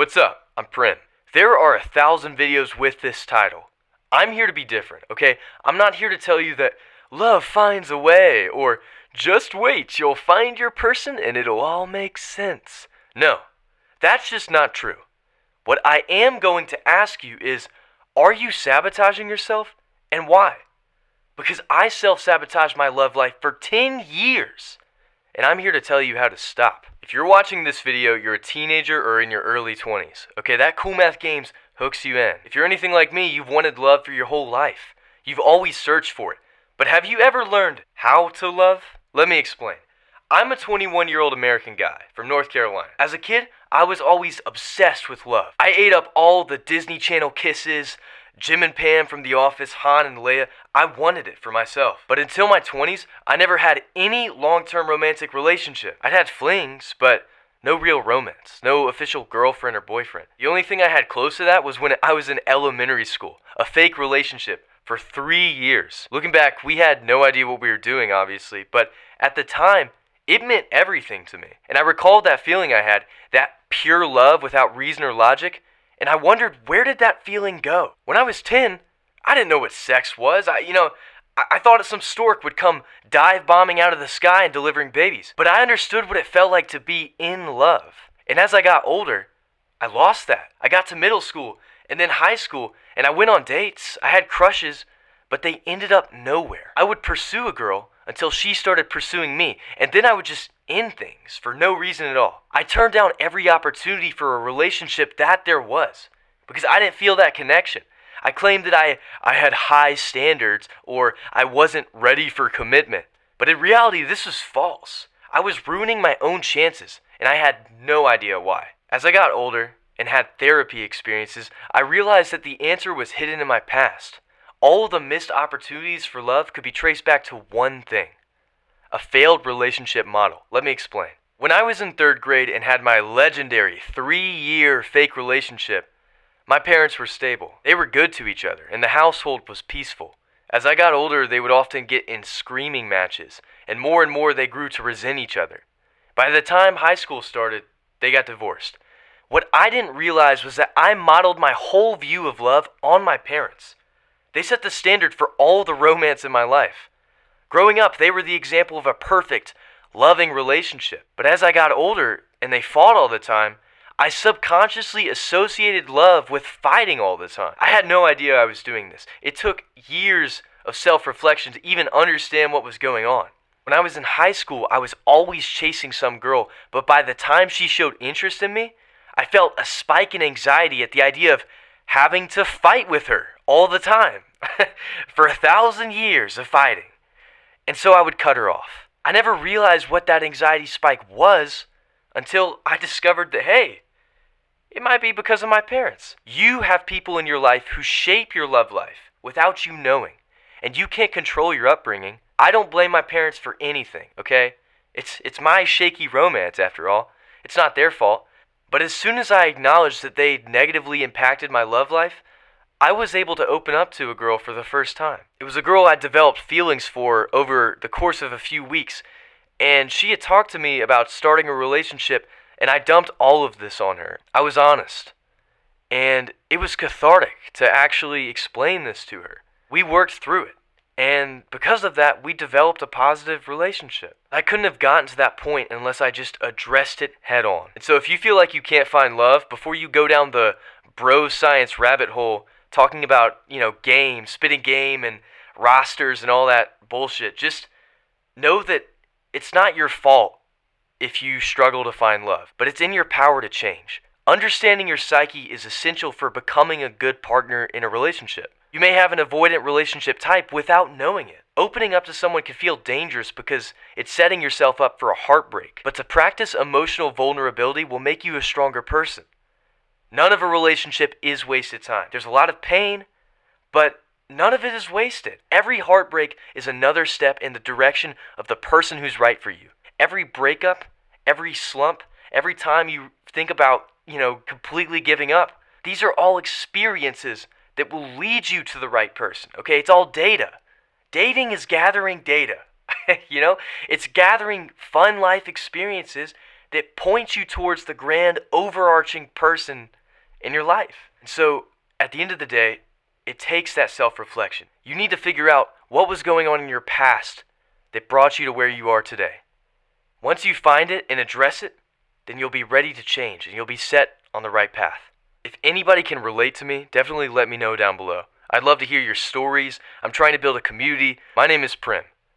What's up? I'm Prim. There are 1,000 videos with this title. I'm here to be different, okay? I'm not here to tell you that love finds a way or just wait, you'll find your person and it'll all make sense. No, that's just not true. What I am going to ask you is, are you sabotaging yourself and why? Because I self-sabotaged my love life for 10 years. And I'm here to tell you how to stop. If you're watching this video, you're a teenager or in your early 20s. Okay, that Cool Math Games hooks you in. If you're anything like me, you've wanted love for your whole life. You've always searched for it. But have you ever learned how to love? Let me explain. I'm a 21-year-old American guy from North Carolina. As a kid, I was always obsessed with love. I ate up all the Disney Channel kisses, Jim and Pam from The Office, Han and Leia. I wanted it for myself. But until my 20s, I never had any long-term romantic relationship. I'd had flings, but no real romance. No official girlfriend or boyfriend. The only thing I had close to that was when I was in elementary school. A fake relationship for 3 years. Looking back, we had no idea what we were doing, obviously, but at the time, it meant everything to me. And I recalled that feeling I had, that pure love without reason or logic, and I wondered, where did that feeling go? When I was 10, I didn't know what sex was. I thought some stork would come dive bombing out of the sky and delivering babies. But I understood what it felt like to be in love. And as I got older, I lost that. I got to middle school and then high school, and I went on dates. I had crushes, but they ended up nowhere. I would pursue a girl until she started pursuing me, and then I would just end things for no reason at all. I turned down every opportunity for a relationship that there was because I didn't feel that connection. I claimed that I had high standards or I wasn't ready for commitment. But in reality, this was false. I was ruining my own chances, and I had no idea why. As I got older and had therapy experiences, I realized that the answer was hidden in my past. All of the missed opportunities for love could be traced back to one thing: a failed relationship model. Let me explain. When I was in 3rd grade and had my legendary 3-year fake relationship, my parents were stable. They were good to each other, and the household was peaceful. As I got older, they would often get in screaming matches, and more they grew to resent each other. By the time high school started, they got divorced. What I didn't realize was that I modeled my whole view of love on my parents. They set the standard for all the romance in my life. Growing up, they were the example of a perfect, loving relationship. But as I got older and they fought all the time, I subconsciously associated love with fighting all the time. I had no idea I was doing this. It took years of self-reflection to even understand what was going on. When I was in high school, I was always chasing some girl, but by the time she showed interest in me, I felt a spike in anxiety at the idea of having to fight with her all the time for 1,000 years of fighting. And so I would cut her off. I never realized what that anxiety spike was until I discovered that, hey, it might be because of my parents. You have people in your life who shape your love life without you knowing, and you can't control your upbringing. I don't blame my parents for anything, okay? It's my shaky romance, after all. It's not their fault. But as soon as I acknowledged that they negatively impacted my love life, I was able to open up to a girl for the first time. It was a girl I developed feelings for over the course of a few weeks, and she had talked to me about starting a relationship, and I dumped all of this on her. I was honest, and it was cathartic to actually explain this to her. We worked through it, and because of that, we developed a positive relationship. I couldn't have gotten to that point unless I just addressed it head on. And so if you feel like you can't find love, before you go down the bro science rabbit hole talking about, game, spitting game, and rosters and all that bullshit, just know that it's not your fault if you struggle to find love, but it's in your power to change. Understanding your psyche is essential for becoming a good partner in a relationship. You may have an avoidant relationship type without knowing it. Opening up to someone can feel dangerous because it's setting yourself up for a heartbreak. But to practice emotional vulnerability will make you a stronger person. None of a relationship is wasted time. There's a lot of pain, but none of it is wasted. Every heartbreak is another step in the direction of the person who's right for you. Every breakup, every slump, every time you think about, completely giving up, these are all experiences that will lead you to the right person, okay? It's all data. Dating is gathering data, It's gathering fun life experiences that points you towards the grand overarching person in your life. And so at the end of the day, it takes that self-reflection. You need to figure out what was going on in your past that brought you to where you are today. Once you find it and address it, then you'll be ready to change and you'll be set on the right path. If anybody can relate to me, definitely let me know down below. I'd love to hear your stories. I'm trying to build a community. My name is Prim.